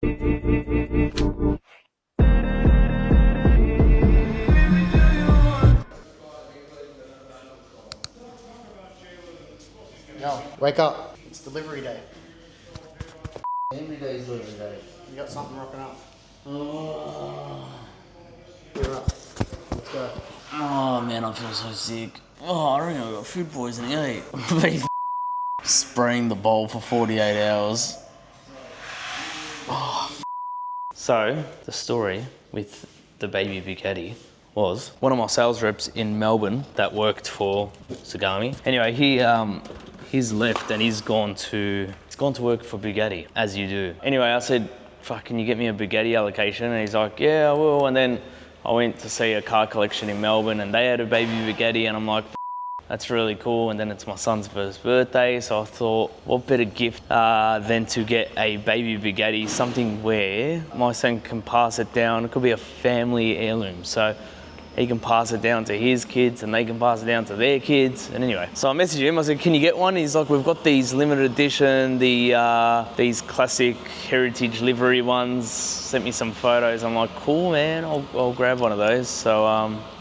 Yo, wake up. It's delivery day. Every day is delivery day. You got something rocking up. You're up. Let's go. Oh man, I feel so sick. Oh, I reckon I got food poisoning, eh? I've been spraying the bowl for 48 hours. Oh, so, the story with the baby Bugatti was one of my sales reps in Melbourne that worked for Sagami. Anyway, he's left and he's gone to work for Bugatti, as you do. Anyway, I said, fuck, can you get me a Bugatti allocation? And he's like, yeah, I will. And then I went to see a car collection in Melbourne and they had a baby Bugatti and I'm like, that's really cool. And then it's my son's first birthday, so I thought, what better gift than to get a baby Bugatti, something where my son can pass it down. It could be a family heirloom. So he can pass it down to his kids and they can pass it down to their kids. And anyway, so I messaged him, I said, can you get one? He's like, we've got these limited edition, these classic heritage livery ones. Sent me some photos. I'm like, cool, man, I'll grab one of those. So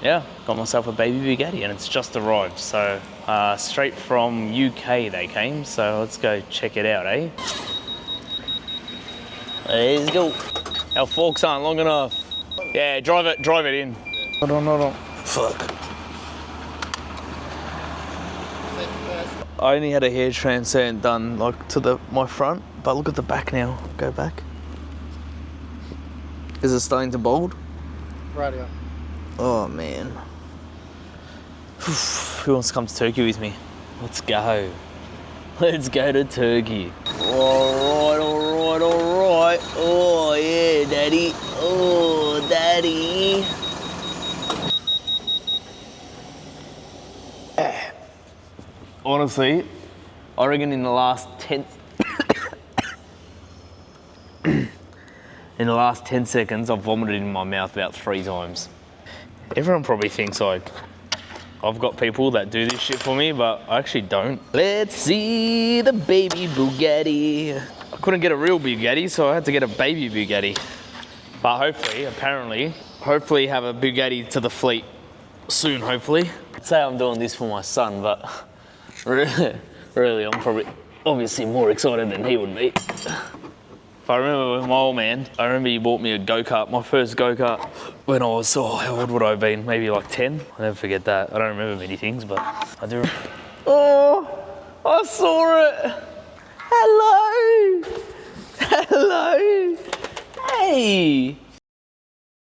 yeah, got myself a baby Bugatti and it's just arrived. So straight from UK they came. So let's go check it out, eh? Let's go. Our forks aren't long enough. Yeah, drive it in. Hold on. Fuck. I only had a hair transplant done like to my front, but look at the back now. Go back. Is it starting to bald? Right here. Oh man. Who wants to come to Turkey with me? Let's go. Let's go to Turkey. Alright. Oh yeah, daddy. Oh, daddy. Honestly, I reckon in the last 10 seconds, I've vomited in my mouth about 3 times. Everyone probably thinks like I've got people that do this shit for me, but I actually don't. Let's see the baby Bugatti. I couldn't get a real Bugatti, so I had to get a baby Bugatti. But hopefully have a Bugatti to the fleet soon, hopefully. I'd say I'm doing this for my son, but really, I'm probably obviously more excited than he would be. If I remember with my old man, I remember he bought me a go-kart, my first go-kart, when I was, how old would I have been? Maybe like 10? I'll never forget that. I don't remember many things, but I do. Oh, I saw it. Hello. Hey.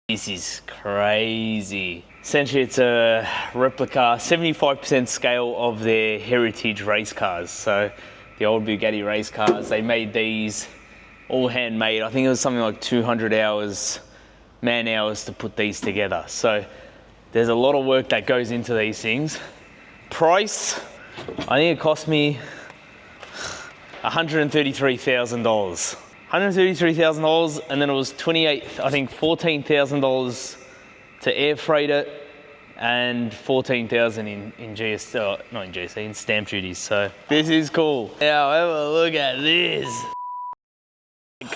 This is crazy. Essentially, it's a replica, 75% scale of their heritage race cars. So the old Bugatti race cars, they made these all handmade. I think it was something like 200 hours, man hours to put these together. So there's a lot of work that goes into these things. Price, I think it cost me $133,000. $133,000, and then it was $14,000 to air freight it, and $14,000 in GST, not in GST, in stamp duties. So this is cool. Now have a look at this.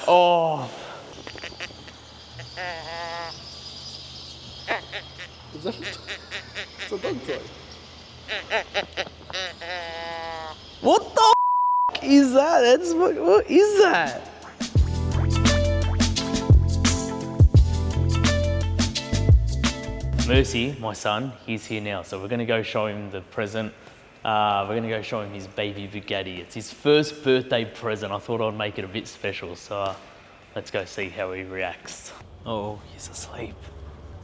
Oh. Is that it's a dog toy? What the is that? What is that? Mercy, my son, he's here now. So we're gonna go show him the present. We're gonna go show him his baby Bugatti. It's his first birthday present. I thought I'd make it a bit special. So let's go see how he reacts. Oh, he's asleep.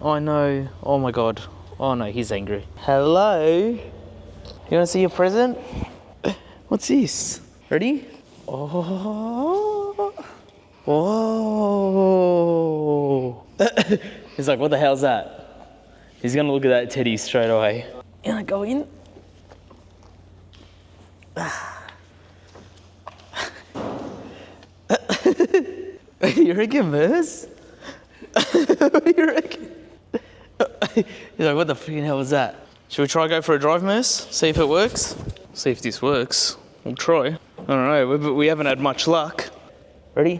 Oh no, oh my God. Oh no, he's angry. Hello, you wanna see your present? What's this? Ready? Oh, whoa. He's like, what the hell's that? He's gonna look at that teddy straight away. You wanna go in? You reckon, Merce? You reckon? He's like, what the freaking hell was that? Should we try go for a drive, Merce? See if it works? See if this works. We'll try. I don't know, we haven't had much luck. Ready?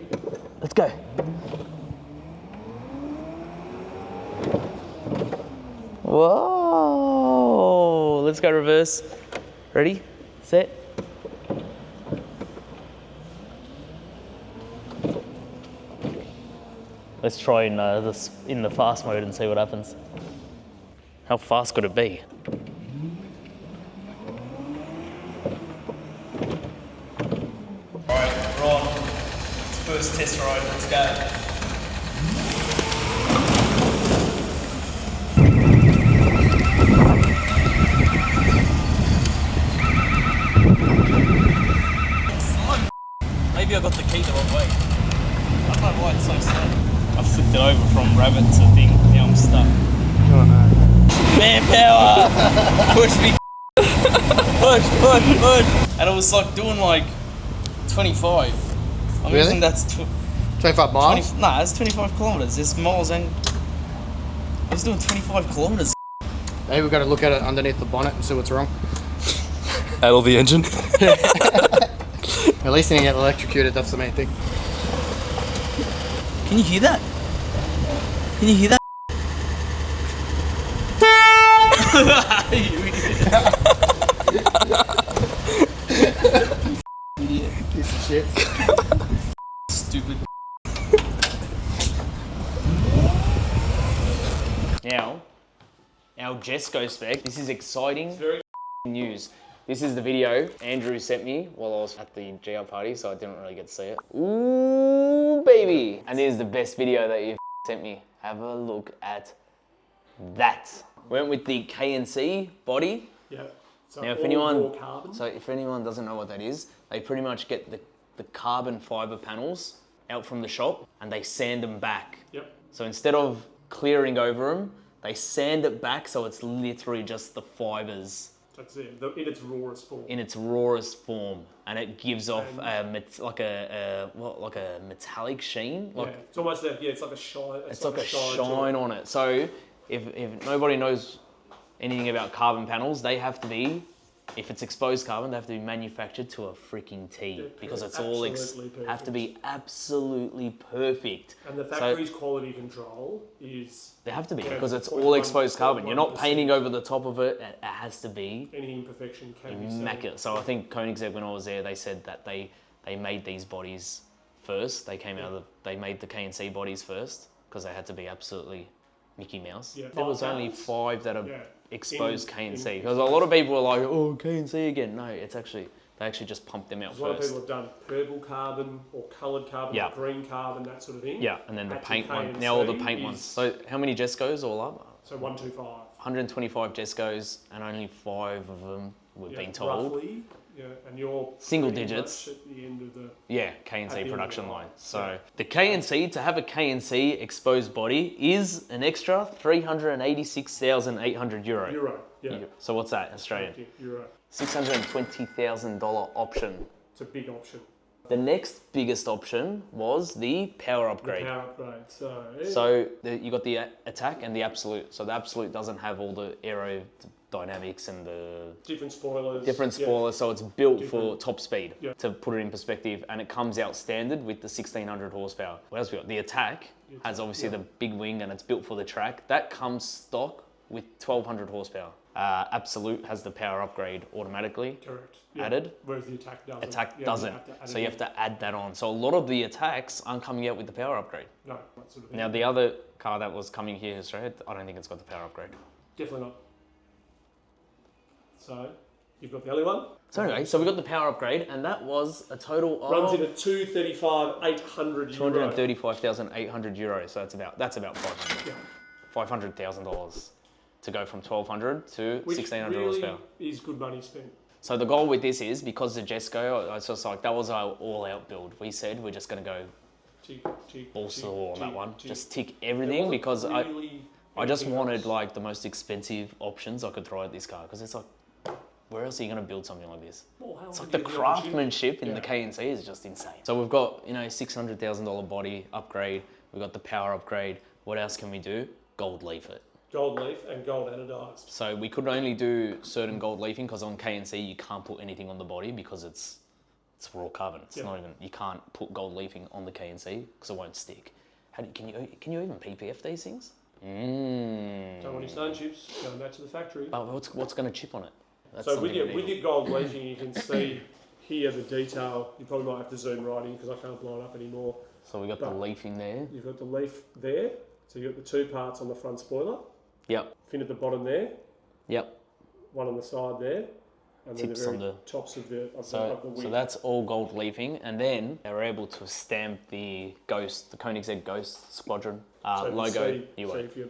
Let's go. Whoa! Let's go reverse. Ready, set. Let's try in this in the fast mode and see what happens. How fast could it be? Alright, we're on. It's first test ride, let's go. Maybe I got the key the wrong way. I don't know why it's so slow. I flipped it over from rabbit to thing, now I'm stuck. Oh no. Manpower! Push me. Push. And it was like doing like 25. I'm Really? guessing that's 25 miles? Nah, that's 25 kilometers. There's miles and I was doing 25 kilometers. Maybe we've got to look at it underneath the bonnet and see what's wrong. Idle the engine. At least he didn't get electrocuted, that's the main thing. Can you hear that? Can you hear that? Idiot. Piece of shit. Stupid. Now, our Jesco spec. This is exciting news. This is the video Andrew sent me while I was at the GR party, so I didn't really get to see it. Ooh, baby. And here's the best video that you've sent me. Have a look at that. Went with the KNC body. Yeah. So Now, if anyone doesn't know what that is, they pretty much get the carbon fiber panels out from the shop and they sand them back. Yep. So instead of clearing over them, they sand it back so it's literally just the fibers. That's it. In its rawest form. In its rawest form, and it gives off like a metallic sheen. Like, yeah, it's almost it's like a shine. It's like a shine on it. So if nobody knows anything about carbon panels, they have to be, if it's exposed carbon, they have to be manufactured to a freaking T because it's all have to be absolutely perfect. And the factory's quality control is... They have to be because it's all exposed carbon. You're not painting over the top of it. It has to be any imperfection can be immaculate. So I think Koenigsegg, when I was there, they said that they made these bodies first. They came out of they made the KNC bodies first because they had to be absolutely Mickey Mouse. Yeah. There was only 5 that are exposed KNC because a lot of people are like, oh, KNC again. No, it's actually they actually just pumped them out first. A lot of people have done purple carbon or coloured carbon, or green carbon, that sort of thing. Yeah, and then the paint one. Now all the paint ones. So how many Jescos all up? So 125. 125 Jescos, and only 5 of them we've been told. Roughly, yeah, and you're single digits at the end of the KNC production line. So the KNC, to have a KNC exposed body is an extra €386,800. Euro, yeah. So what's that Australian? Euro. $620,000 option. It's a big option. The next biggest option was the power upgrade. The power upgrade. So you got the Attack and the Absolute. So the Absolute doesn't have all the aerodynamics and the different spoilers. So it's built for top speed. Yeah. To put it in perspective, and it comes out standard with the 1600 horsepower. What else we got? The Attack has obviously the big wing and it's built for the track. That comes stock with 1200 horsepower. Absolute has the power upgrade automatically. Correct. Added. Whereas the Attack doesn't. Attack doesn't. So you have to add that on. So a lot of the Attacks aren't coming out with the power upgrade. No, that sort of thing. Now the other car that was coming here in Australia, I don't think it's got the power upgrade. Definitely not. So you've got the other one. So anyway, so we got the power upgrade, and that was a total of runs in at 235,800 euro. €235,800. So that's about 500. Yeah. $500,000 to go from 1200 to 1600 horsepower. Is good money spent. So the goal with this is, because the Jesco, it's just like, that was our all-out build. We said we're just going to go balls to the wall on that one. Just tick everything, because I just wanted like the most expensive options I could throw at this car, because it's like, where else are you going to build something like this? It's like the craftsmanship in the KNC is just insane. So we've got, $600,000 body upgrade. We've got the power upgrade. What else can we do? Gold leaf it. Gold leaf and gold anodized. So we could only do certain gold leafing because on KNC you can't put anything on the body because it's It's raw carbon. It's not even, you can't put gold leafing on the KNC because it won't stick. Can you even PPF these things? Don't want any stone chips, going back to the factory. But what's going to chip on it? That's so with your gold leafing, you can see here the detail. You probably might have to zoom right in because I can't line up anymore. So we got the leafing there. You've got the leaf there. So you've got the 2 parts on the front spoiler. Yep. Fin at the bottom there. Yep. One on the side there. And Tips then on the tops of the wing. So that's all gold leafing, and then they were able to stamp the KOENIGSEGG Ghost Squadron logo. See if you're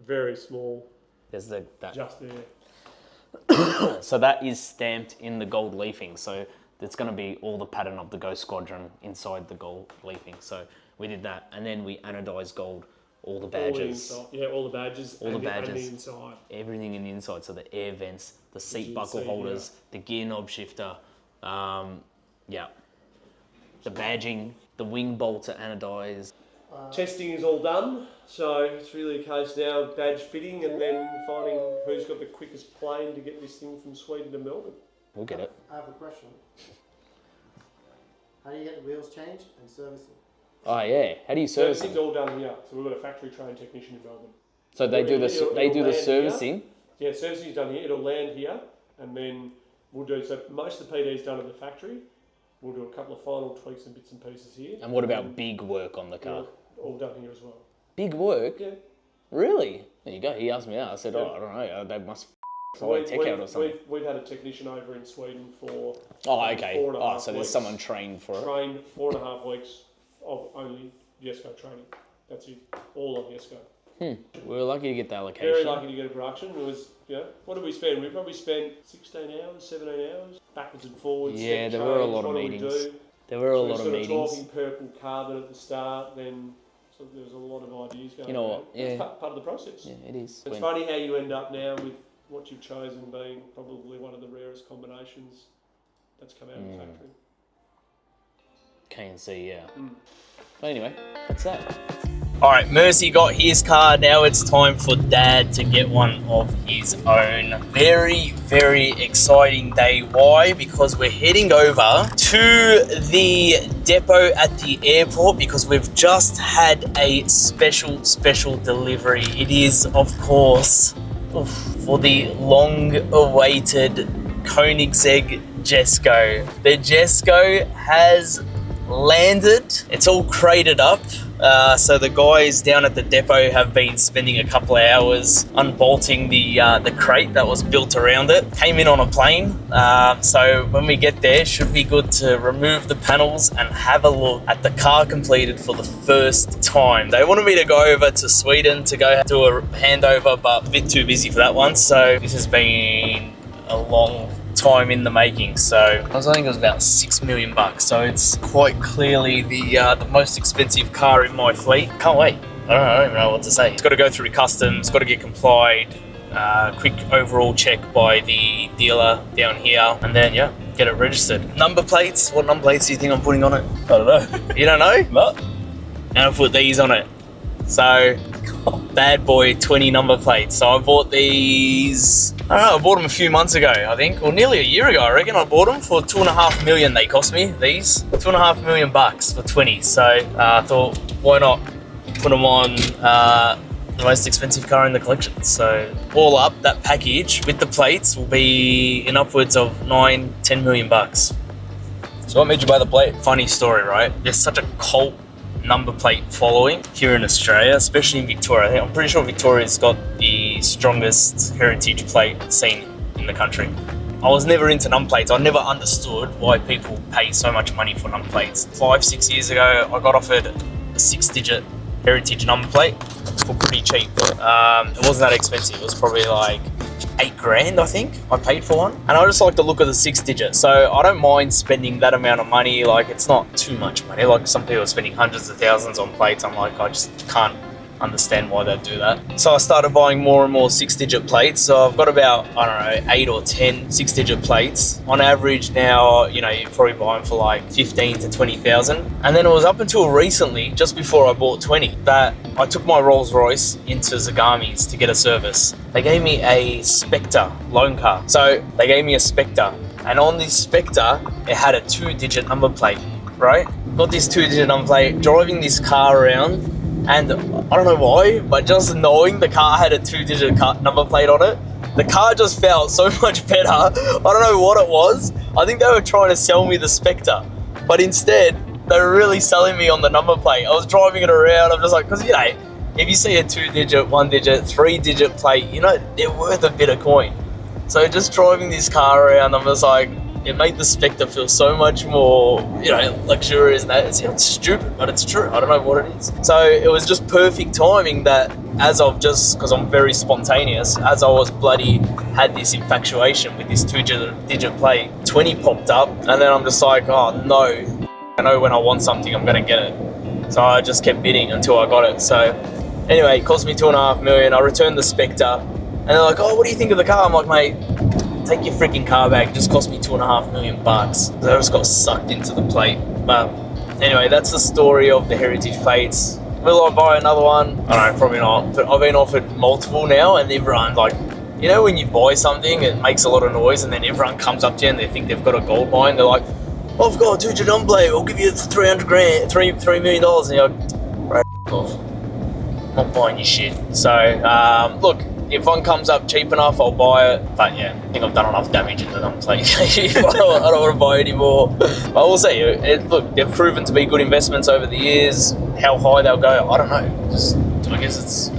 very small. There's that. Just there. So that is stamped in the gold leafing. So it's going to be all the pattern of the Ghost Squadron inside the gold leafing. So we did that, and then we anodized gold. All the badges. All the badges. And the inside. Everything in the inside. So the air vents, the seat buckle holders, the gear knob shifter, the badging, the wing bolts are anodized. Testing is all done, so it's really a case now of badge fitting and then finding who's got the quickest plane to get this thing from Sweden to Melbourne. We'll get it. I have a question. How do you get the wheels changed and servicing? Oh yeah, how do you service it? Everything's all done here. So we've got a factory trained technician in Melbourne. So they do the servicing. Here. Yeah, servicing is done here. It'll land here, and then we'll do. So most of the PD is done at the factory. We'll do a couple of final tweaks and bits and pieces here. And what about big work on the car? All done here as well. Big work? Yeah. Really? There you go. He asked me that. I said, I don't know. They must fly tech out or something. We've had a technician over in Sweden for. Oh, okay. 4.5 so there's weeks. someone trained for it. Trained 4.5 weeks of only Jesco training. That's it. All on Jesco. We were lucky to get the allocation. Very lucky to get a production. It was, what did we spend? We probably spent 16 hours, 17 hours, backwards and forwards. Yeah, there were a lot of meetings. There were a lot of meetings. Talking purple carbon at the start, then there was a lot of ideas going on. You know what? Yeah. It's part of the process. Yeah, it is. It's funny how you end up now with what you've chosen being probably one of the rarest combinations that's come out of the factory. KNC, yeah. But anyway, that's that. Alright, Mercy got his car. Now it's time for Dad to get one of his own. Very, very exciting day. Why? Because we're heading over to the depot at the airport because we've just had a special delivery. It is, of course, for the long-awaited KOENIGSEGG Jesko. The Jesko has landed. It's all crated up. So the guys down at the depot have been spending a couple of hours unbolting the crate that was built around it. Came in on a plane. So when we get there, should be good to remove the panels and have a look at the car completed for the first time. They wanted me to go over to Sweden to go do a handover, but a bit too busy for that one. So this has been a long time in the making. So I think it was about $6 million. So it's quite clearly the most expensive car in my fleet. Can't wait. I don't even know what to say. It's got to go through customs, got to get complied, quick overall check by the dealer down here, and then get it registered. Number plates, what number plates do you think I'm putting on it? I don't know. You don't know? No. And I put these on it. So bad boy 20 number plates. So I bought these, I don't know, I bought them a few months ago, I think, or nearly a year ago, I reckon. I bought them for $2.5 million. They cost me, these, $2.5 million for 20. So I thought, why not put them on the most expensive car in the collection. So all up, that package with the plates will be in upwards of $9-10 million. So what made you buy the plate? Funny story, right? There's such a cult number plate following here in Australia, especially in Victoria. I'm pretty sure Victoria's got the strongest heritage plate scene in the country. I was never into number plates. I never understood why people pay so much money for number plates. 5-6 years ago, I got offered a 6-digit heritage number plate for pretty cheap. It wasn't that expensive. It was probably like $8,000, I think I paid for one. And I just like the look of the 6-digit. So I don't mind spending that amount of money. Like, it's not too much money. Like, some people are spending hundreds of thousands on plates. I'm like, I just can't understand why they do that. So I started buying more and more 6-digit plates. So I've got about, I don't know, 8 or 10 6-digit plates. On average now, you probably buy them for like 15 to 20,000. And then it was up until recently, just before I bought 20, that I took my Rolls Royce into Zagami's to get a service. They gave me a Spectre loan car. So they gave me a Spectre And on this Spectre, it had a 2-digit number plate, right? Got this 2-digit number plate, driving this car around, and I don't know why, but just knowing the car had a 2-digit number plate on it, the car just felt so much better. I don't know what it was. I think they were trying to sell me the Spectre, but instead, they were really selling me on the number plate. I was driving it around, I'm just like, because, you know, if you see a 2-digit, 1-digit, 3-digit plate, you know, they're worth a bit of coin. So just driving this car around, I'm just like, it made the Spectre feel so much more, you know, luxurious. It sounds stupid, but it's true. I don't know what it is. So it was just perfect timing that as I've just, because I'm very spontaneous, as I was bloody had this infatuation with this 2-digit plate, 20 popped up, and then I'm just like, oh no, I know when I want something, I'm gonna get it. So I just kept bidding until I got it. So anyway, it cost me $2.5 million. I returned the Spectre, and they're like, oh, what do you think of the car? I'm like, mate, take your freaking car back. It just cost me $2.5 million. So I just got sucked into the plate. But anyway, that's the story of the heritage plates. Will I buy another one? I don't know, probably not. But I've been offered multiple now, and everyone, like, you know, when you buy something, it makes a lot of noise, and then everyone comes up to you and they think they've got a gold mine. They're like, oh, I've got a 2-digit number plate. I'll give you $300 grand, $3 million. And you're like, bro, off. I'm not buying your shit. So, look, if one comes up cheap enough, I'll buy it. But yeah, I think I've done enough damage in the number plate. I don't want to buy anymore. But we'll see. Look, they've proven to be good investments over the years. How high they'll go, I don't know. I guess it's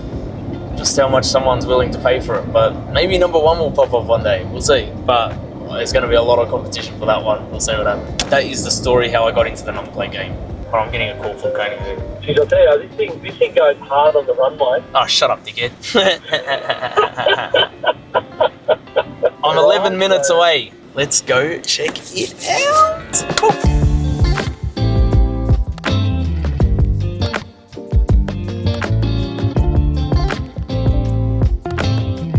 just how much someone's willing to pay for it. But maybe number one will pop up one day. We'll see. But there's going to be a lot of competition for that one. We'll see what happens. That is the story how I got into the number plate game. But I'm getting a call from KOENIGSEGG. Jeez, I'll tell you, this thing goes hard on the runway. Oh, shut up, dickhead. I'm 11 minutes away. Let's go check it out.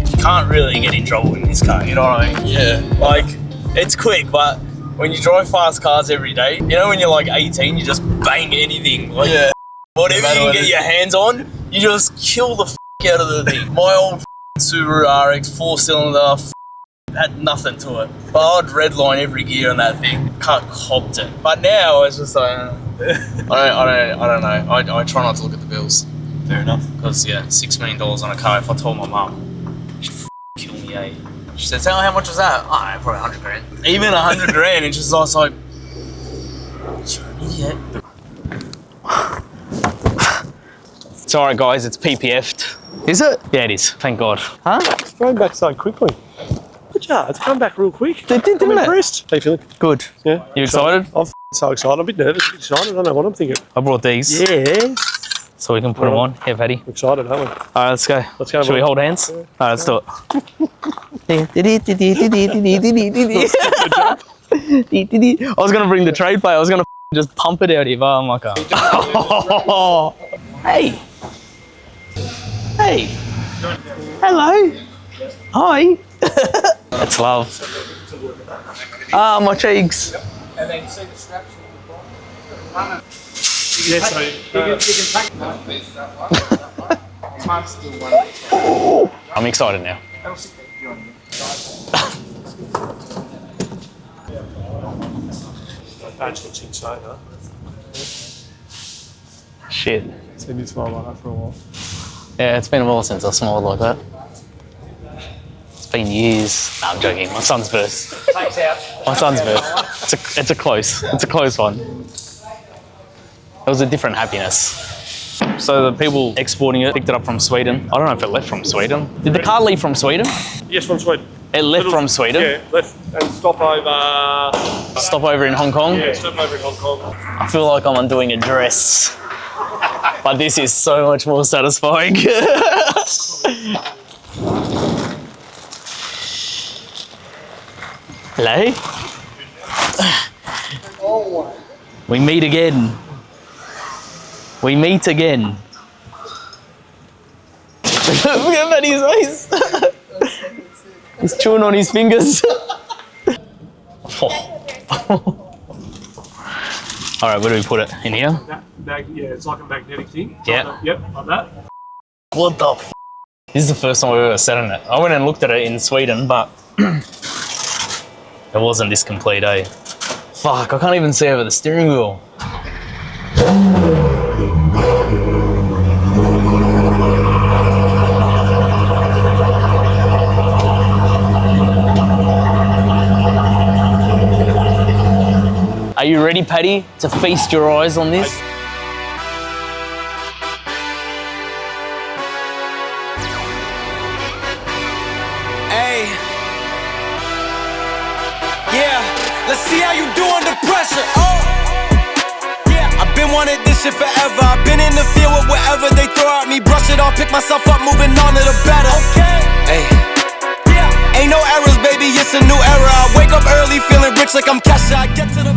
You can't really get in trouble in this car, you know what I mean? Yeah. Like, it's quick, but when you drive fast cars every day, you know when you're like 18, you just bang anything. Like, Yeah. whatever you can get your hands on, you just kill the out of the thing. My old Subaru RX 4-cylinder had nothing to it. But I'd redline every gear on that thing. Copped it. But now it's just like, I don't know. I try not to look at the bills. Fair enough. Because yeah, $6 million on a car. If I told my mum, she'd kill me, eh? She said, "How much was that?" Oh, probably 100 grand. Even 100 grand, it's just like, you're an idiot. It's alright, guys. It's PPF'd. Is it? Yeah, it is. Thank God. Huh? It's going back so quickly. Good job. It's come back real quick. It did, didn't I'm it? impressed. How you feeling? Good. Yeah. You excited? I'm so excited. I'm a bit nervous, a bit excited. I don't know what I'm thinking. I brought these. Yes. So we can put them on. Here, Paddy. I'm excited, aren't we? Alright, let's go. Let's go. Should we hold hands? Yeah. Alright, let's do it. I was gonna bring the trade play. I was gonna just pump it out here, but I'm like, oh. Hey. Hey. Hello. Hi. That's love. Ah, my cheeks. And then see the straps on the bottom. Yeah, so You can take that one. Mine's still one. I'm excited now. That'll sit there. You on badge looks insane, huh? Shit. Seen you smile like that for a while. Yeah, it's been a while since I smiled like that. It's been years. No, I'm joking. My son's birth. Takes out. My son's birth. It's a close one. It was a different happiness. So the people exporting it picked it up from Sweden. I don't know if it left from Sweden. Did the car leave from Sweden? Yes, from Sweden. It left from Sweden? Yeah, left and stop over. Stop over in Hong Kong? Yeah, stop over in Hong Kong. I feel like I'm undoing a dress. But this is so much more satisfying. Hello? We meet again. We meet again. Look at Matty's face. He's chewing on his fingers. All right, where do we put it? In here? Yeah, it's like a magnetic thing. Yeah. Yep, like that. What the f? This is the first time I've ever sat in it. I went and looked at it in Sweden, but it It wasn't this complete, eh? Fuck, I can't even see over the steering wheel. Are you ready, Paddy, to feast your eyes on this? Hey. Yeah, let's see how you do under pressure. Oh. Yeah, I've been wanting this shit forever. I've been in the field with whatever they throw at me. Brush it off, pick myself up, moving on to the better. Okay. Hey. Yeah. Ain't no errors, baby, it's a new era. I wake up early, feeling rich like I'm Kesha. I get to the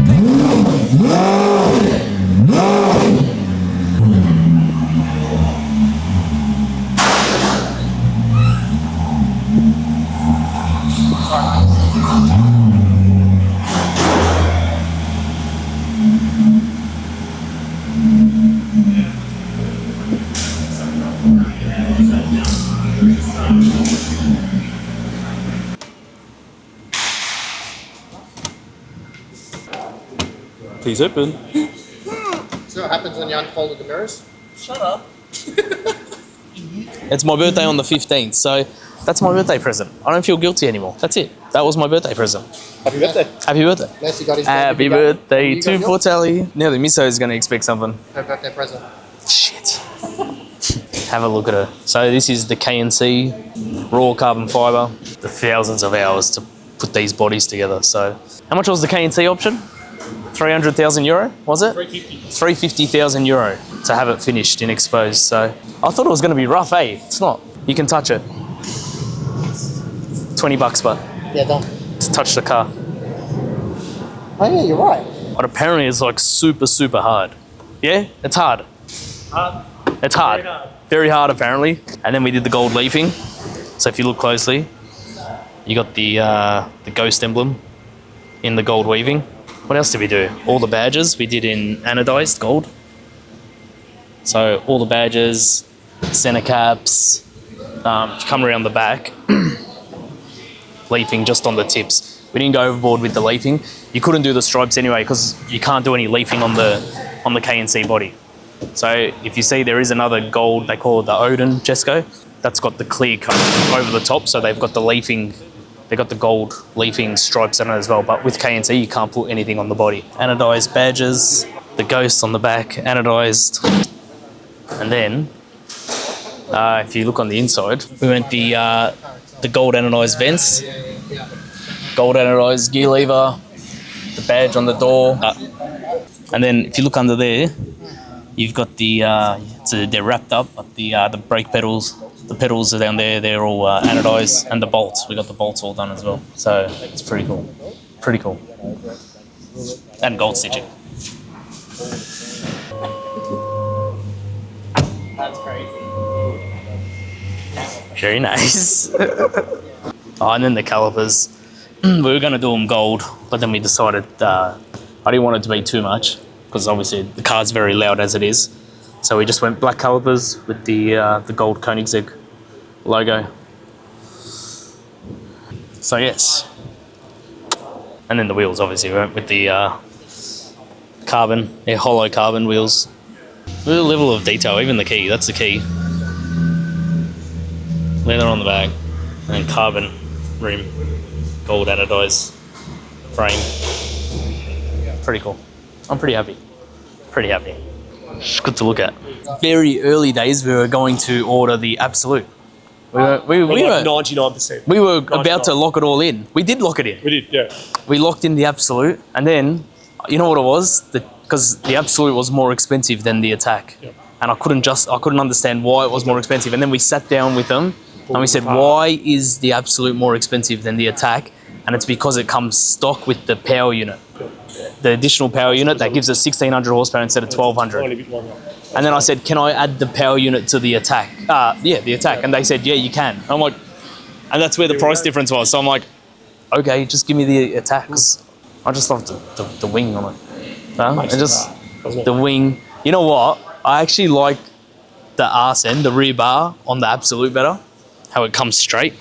Please open. So what happens when you unfolded the mirrors? Shut up. It's my birthday on the 15th, so that's my birthday present. I don't feel guilty anymore. That's it. That was my birthday present. Happy birthday. Happy birthday. Messi got his Happy Bugatti. birthday You to got yours? Portelli. Nearly Misso is going to expect something. Her birthday present. Shit. Have a look at her. So this is the KNC raw carbon fibre. The thousands of hours to put these bodies together. So how much was the KNC option? 300,000 euro, was it? 350,000 euro to have it finished in exposed. So I thought it was going to be rough, eh? It's not. You can touch it. 20 bucks, but Yeah, done. to touch the car. Oh yeah, you're right. But apparently it's like super, super hard. Yeah, it's hard. It's hard. Very hard apparently. And then we did the gold leafing. So if you look closely, you got the ghost emblem in the gold weaving. What else did we do? All the badges we did in anodized gold. So all the badges, center caps, come around the back, leafing just on the tips. We didn't go overboard with the leafing. You couldn't do the stripes anyway because you can't do any leafing on the KNC body. So if you see there is another gold, they call it the Odin Jesco, that's got the clear coat over the top, so they've got the leafing, they've got the gold leafing stripes on it as well, but with KNC you can't put anything on the body. Anodized badges, the ghosts on the back, anodized. And then, if you look on the inside, we went the gold anodized vents, gold anodized gear lever, the badge on the door. And then if you look under there, you've got the, they're wrapped up, but the brake pedals, the pedals are down there, they're all anodized, and the bolts, we got the bolts all done as well. So it's pretty cool, pretty cool. And gold stitching. That's crazy. Very nice. Oh, and then the calipers. We were going to do them gold, but then we decided I didn't want it to be too much because obviously the car's very loud as it is. So we just went black calipers with the gold Koenigsegg logo. So yes. And then the wheels, obviously, we went with the carbon, hollow carbon wheels. The level of detail, even the key, that's the key. Leather on the back, and then carbon rim, gold anodized frame. Pretty cool. I'm pretty happy. Pretty happy. It's good to look at. Very early days, we were going to order the Absolute. We were 99%. we were about to lock it all in. We did lock it in. We did, yeah. We locked in the Absolute, and then, you know what it was? Because the Absolute was more expensive than the Attack. Yep. And I couldn't understand why it was more expensive. And then we sat down with them, and we said, why is the Absolute more expensive than the Attack? And it's because it comes stock with the power unit. The additional power unit that gives us 1600 horsepower instead of 1200. And then I said, can I add the power unit to the Attack? Yeah, the Attack. And they said, yeah, you can. I'm like, and that's where the price difference was. So I'm like, okay, just give me the Attacks. I just love the wing on it. And just the wing. You know what? I actually like the arse end, the rear bar on the Absolute better. How it comes straight.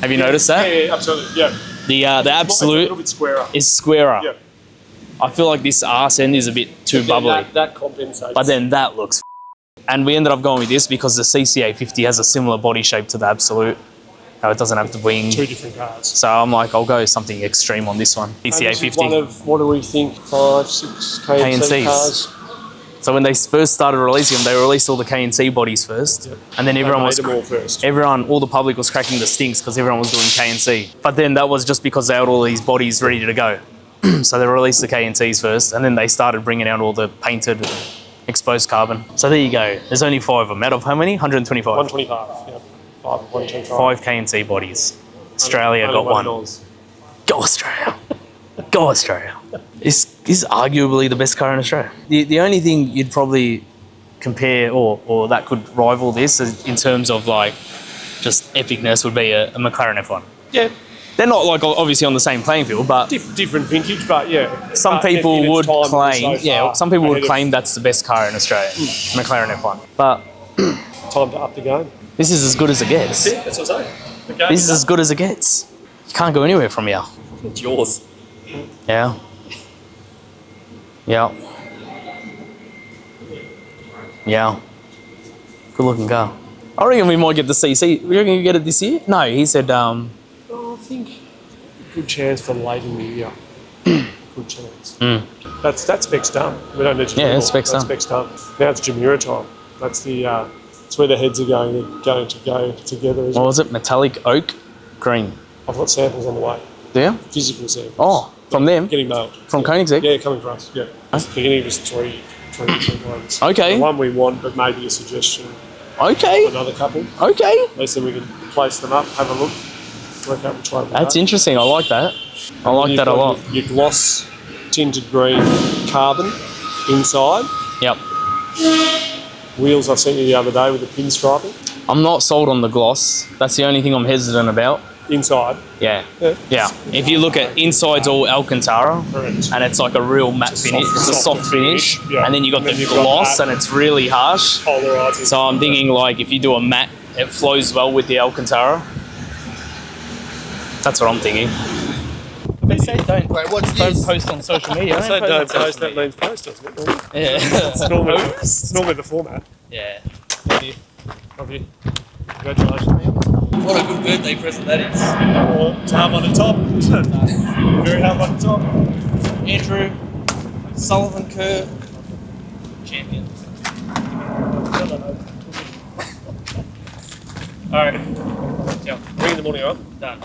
Have you noticed that? Yeah, absolutely, yeah. The It's a Absolute little bit squarer. is squarer. Yeah. I feel like this arse end is a bit too bubbly. That compensates. But then that looks and we ended up going with this because the CCA 50 has a similar body shape to the Absolute. How it doesn't have the wing. Two different cars. So I'm like, I'll go something extreme on this one. CCA 50. One of, what do we think, 5, 6 KNC cars? So when they first started releasing them, they released all the KNC bodies first. Yep. And then everyone was, them all first. all the public was cracking the stinks because everyone was doing KNC. But then that was just because they had all these bodies ready to go. So they released the KNCs first, and then they started bringing out all the painted exposed carbon. So there you go. There's only 5 of them. Out of how many? 125? 125, yeah. 125. 5 KNC bodies. Australia Only got one. Oz. Go Australia. Go Australia. Is arguably the best car in Australia. The only thing you'd probably compare or that could rival this in terms of like just epicness would be a McLaren F1. Yeah. They're not like obviously on the same playing field, but Different vintage, but yeah. some people in its would time, claim, so far some people would ahead of claim that's the best car in Australia, McLaren F1. But time to up the game. this is as good as it gets. Yeah, that's what I'm saying. The game This is as good as it gets. You can't go anywhere from here. It's yours. Yeah. Yeah. Yeah. Good looking car. I reckon we might get the CC. You reckon you get it this year? No, he said, Oh, I think good chance for late in the year. Good chance. That's specs done. We don't need to. Yeah, do it's more. specs That's done. specs done. Now it's Jamura time. That's the. It's where the heads are going to go together. what was it? Metallic oak green. I've got samples on the way. Do you? Physical samples. Oh, from them? Getting mailed. From yeah. Koenigsegg? Yeah, coming for us. Yeah. They're going to give us three ones. Okay. The one we want, but maybe a suggestion. Okay. Another couple. Okay. At least then we can place them up, have a look, work out which one. That's interesting. I like that. I like that a lot. Your gloss tinted green carbon inside. Yep. Wheels I sent you the other day with the pinstriping I'm not sold on the gloss. That's the only thing I'm hesitant about. inside. Yeah. Yeah. Yeah. If you look at inside's all Alcantara, Correct. and it's like a real matte finish. It's a soft finish, yeah. and then you got And then the you've got gloss, that. and it's really harsh. Polarizing. So I'm thinking like if you do a matte, it flows well with the Alcantara. That's what I'm thinking. They say don't. Wait, what's Don't this? post on social media. So don't post, that means post, doesn't it? Normally? Yeah. It's normally the format. Yeah. Love you. Congratulations. What a good birthday present that is. It's hard on the top. Very hard on the top. Andrew, Sullivan Kerr, champion. Alright. Yeah. Bring in the morning on. Done.